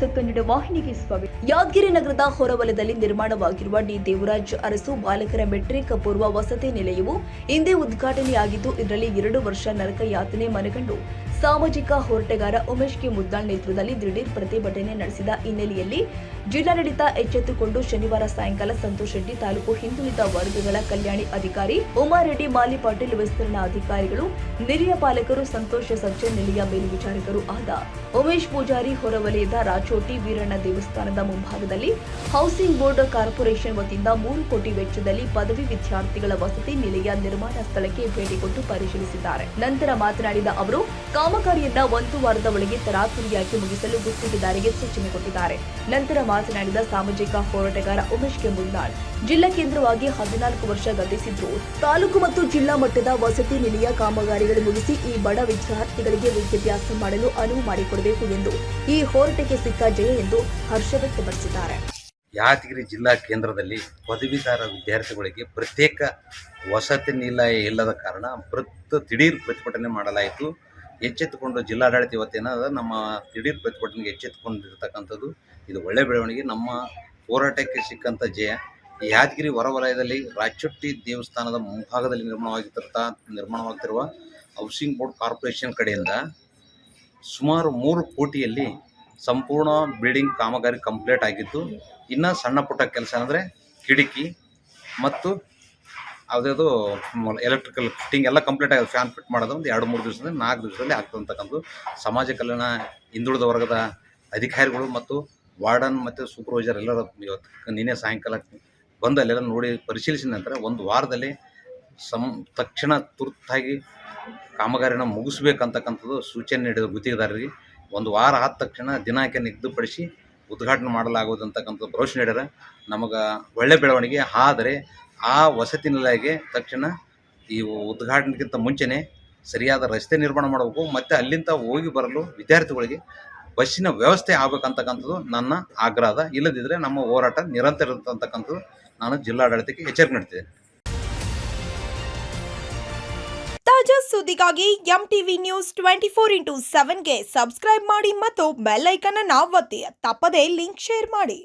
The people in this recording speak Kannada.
ನ್ಯೂಸ್ ಕನ್ನಡ ವಾಹಿನಿಗೆ ಸ್ವಾಗತ. ಯಾದಗಿರಿ ನಗರದ ಹೊರವಲಯದಲ್ಲಿ ನಿರ್ಮಾಣವಾಗಿರುವ ಡಿ ದೇವರಾಜ್ ಅರಸು ಬಾಲಕರ ಮೆಟ್ರಿಕ್ ಪೂರ್ವ ವಸತಿ ನಿಲಯವು ಇಂದೇ ಉದ್ಘಾಟನೆಯಾಗಿದ್ದು, ಇದರಲ್ಲಿ 2 ವರ್ಷ ನರಕ ಯಾತನೆ ಮನಗಂಡು ಸಾಮಾಜಿಕ ಹೋರಾಟಗಾರ ಉಮೇಶ್ ಕೆ ಮುದ್ದಾಳ್ ನೇತೃತ್ವದಲ್ಲಿ ದಿಢೀರ್ ಪ್ರತಿಭಟನೆ ನಡೆಸಿದ ಹಿನ್ನೆಲೆಯಲ್ಲಿ ಜಿಲ್ಲಾಡಳಿತ ಎಚ್ಚೆತ್ತುಕೊಂಡು ಶನಿವಾರ ಸಾಯಂಕಾಲ ಸಂತೋಷ್ ರೆಡ್ಡಿ ತಾಲೂಕು ಹಿಂದುಳಿದ ವರ್ಗಗಳ ಕಲ್ಯಾಣಿ ಅಧಿಕಾರಿ, ಉಮಾರ್ ರೆಡ್ಡಿ, ಮಾಲಿ ಪಾಟೀಲ್ ವಿಸ್ತರಣಾ ಅಧಿಕಾರಿಗಳು, ನಿರಿಯ ಪಾಲಕರು, ಸಂತೋಷ್ ಸಜ್ಜನ್ ನಿಲಯ ಮೇಲ್ವಿಚಾರಕರು ಆದ ಉಮೇಶ್ ಪೂಜಾರಿ, ಹೊರವಲಯದ ರಾಚೋಟಿ ವೀರಣ್ಣ ದೇವಸ್ಥಾನದ ಮುಂಭಾಗದಲ್ಲಿ ಹೌಸಿಂಗ್ ಬೋರ್ಡ್ ಕಾರ್ಪೊರೇಷನ್ ವತಿಯಿಂದ 3 ಕೋಟಿ ವೆಚ್ಚದಲ್ಲಿ ಪದವಿ ವಿದ್ಯಾರ್ಥಿಗಳ ವಸತಿ ನಿಲಯ ನಿರ್ಮಾಣ ಸ್ಥಳಕ್ಕೆ ಭೇಟಿ ಕೊಟ್ಟು ಪರಿಶೀಲಿಸಿದ್ದಾರೆ. ನಂತರ ಮಾತನಾಡಿದ ಅವರು, ಕಾಮಗಾರಿಯನ್ನ 1 ವಾರದ ಒಳಗೆ ತರಾತುರಿಯಾಗಿ ಮುಗಿಸಲು ಗುತ್ತಿಗೆದಾರರಿಗೆ ಸೂಚನೆ ಕೊಟ್ಟಿದ್ದಾರೆ. ನಂತರ ಮಾತನಾಡಿದ ಸಾಮಾಜಿಕ ಹೋರಾಟಗಾರ ಉಮೇಶ್ ಕೆ ಮುದ್ದಾಳ್, ಜಿಲ್ಲಾ ಕೇಂದ್ರವಾಗಿ 14 ವರ್ಷ ಗತಿಸಿದ್ರು ತಾಲೂಕು ಮತ್ತು ಜಿಲ್ಲಾ ಮಟ್ಟದ ವಸತಿ ನಿಲಯ ಕಾಮಗಾರಿಗಳು ಮುಗಿಸಿ ಈ ಬಡ ವಿದ್ಯಾರ್ಥಿಗಳಿಗೆ ವಿದ್ಯಾಭ್ಯಾಸ ಮಾಡಲು ಅನುವು ಮಾಡಿಕೊಡಬೇಕು ಎಂದು ಈ ಹೋರಾಟಕ್ಕೆ ಸಿಕ್ಕ ಜಯ ಎಂದು ಹರ್ಷ ವ್ಯಕ್ತಪಡಿಸಿದ್ದಾರೆ. ಯಾದಗಿರಿ ಜಿಲ್ಲಾ ಕೇಂದ್ರದಲ್ಲಿ ಪದವೀಧರ ವಿದ್ಯಾರ್ಥಿಗಳಿಗೆ ಪ್ರತ್ಯೇಕ ವಸತಿ ನಿಲಯ ಇಲ್ಲದ ಕಾರಣ ದಿಢೀರ್ ಪ್ರತಿಭಟನೆ ಮಾಡಲಾಯಿತು. ಎಚ್ಚೆತ್ತುಕೊಂಡು ಜಿಲ್ಲಾಡಳಿತ ವತಿಯಿಂದ ನಮ್ಮ ದಿಢೀರ್ ಪ್ರತಿಭಟನೆಗೆ ಎಚ್ಚೆತ್ತುಕೊಂಡಿರ್ತಕ್ಕಂಥದ್ದು ಇದು ಒಳ್ಳೆಯ ಬೆಳವಣಿಗೆ. ನಮ್ಮ ಹೋರಾಟಕ್ಕೆ ಸಿಕ್ಕಂಥ ಜಯ. ಯಾದಗಿರಿ ಹೊರವಲಯದಲ್ಲಿ ರಾಚೋಟಿ ದೇವಸ್ಥಾನದ ಮುಂಭಾಗದಲ್ಲಿ ನಿರ್ಮಾಣವಾಗುತ್ತಿರುವ ಹೌಸಿಂಗ್ ಬೋರ್ಡ್ ಕಾರ್ಪೊರೇಷನ್ ಕಡೆಯಿಂದ ಸುಮಾರು 3 ಕೋಟಿಯಲ್ಲಿ ಸಂಪೂರ್ಣ ಬಿಲ್ಡಿಂಗ್ ಕಾಮಗಾರಿ ಕಂಪ್ಲೀಟ್ ಆಗಿದ್ದು, ಇನ್ನು ಸಣ್ಣ ಪುಟ್ಟ ಕೆಲಸ ಅಂದರೆ ಕಿಟಕಿ ಮತ್ತು ಯಾವುದ್ಯಾವುದು ಎಲೆಕ್ಟ್ರಿಕಲ್ ಫಿಟ್ಟಿಂಗ್ ಎಲ್ಲ ಕಂಪ್ಲೀಟ್ ಆಗಿದೆ. ಫ್ಯಾನ್ ಫಿಟ್ ಮಾಡೋದು ಒಂದು 2-3 ದಿವಸದಲ್ಲಿ 4 ದಿವಸದಲ್ಲಿ ಆಗ್ತಕ್ಕಂಥದ್ದು. ಸಮಾಜ ಕಲ್ಯಾಣ ಹಿಂದುಳಿದ ವರ್ಗದ ಅಧಿಕಾರಿಗಳು ಮತ್ತು ವಾರ್ಡನ್ ಮತ್ತು ಸೂಪರ್ವೈಸರ್ ಎಲ್ಲರೂ ಇವತ್ತು ನಿನ್ನೆ ಸಾಯಂಕಾಲ ಬಂದು ಅಲ್ಲೆಲ್ಲ ನೋಡಿ ಪರಿಶೀಲಿಸಿದ ನಂತರ 1 ವಾರದಲ್ಲಿ ತಕ್ಷಣ ತುರ್ತಾಗಿ ಕಾಮಗಾರಿನ ಮುಗಿಸ್ಬೇಕಂತಕ್ಕಂಥದ್ದು ಸೂಚನೆ ನೀಡಿದ ಗುತ್ತಿಗೆದಾರರಿಗೆ. 1 ವಾರ ಆದ ತಕ್ಷಣ ದಿನಾಂಕ ನಿಗದಿಪಡಿಸಿ ಉದ್ಘಾಟನೆ ಮಾಡಲಾಗುವುದಂತಕ್ಕಂಥ ಭರವಸೆ ನೀಡ್ಯಾರ. ನಮಗೆ ಒಳ್ಳೆ ಬೆಳವಣಿಗೆ. ಆದರೆ ಆ ವಸತಿ ನಿಲಯಕ್ಕೆ ತಕ್ಷಣ ಈ ಉದ್ಘಾಟನೆಗಿಂತ ಮುಂಚೆನೇ ಸರಿಯಾದ ರಸ್ತೆ ನಿರ್ಮಾಣ ಮಾಡಬೇಕು ಮತ್ತು ಅಲ್ಲಿಂದ ಹೋಗಿ ಬರಲು ವಿದ್ಯಾರ್ಥಿಗಳಿಗೆ ಬಸ್ಸಿನ ವ್ಯವಸ್ಥೆ ಆಗಬೇಕಂತಕ್ಕಂಥದ್ದು ನನ್ನ ಆಗ್ರಹ. ಇಲ್ಲದಿದ್ದರೆ ನಮ್ಮ ಹೋರಾಟ ನಿರಂತರ ಇರತಕ್ಕಂಥದ್ದು ನಾನು ಜಿಲ್ಲಾಡಳಿತಕ್ಕೆ ಎಚ್ಚರಿಕೆ ನೀಡ್ತಿದ್ದೇನೆ. ತಾಜಾ ಸುದ್ದಿಗಾಗಿ MTV ನ್ಯೂಸ್ 24x7ಗೆ ಸಬ್ಸ್ಕ್ರೈಬ್ ಮಾಡಿ ಮತ್ತು ಬೆಲ್ ಐಕಾನ್ ಅನ್ನು ಒತ್ತಿ. ತಪ್ಪದೇ ಲಿಂಕ್ ಶೇರ್ ಮಾಡಿ.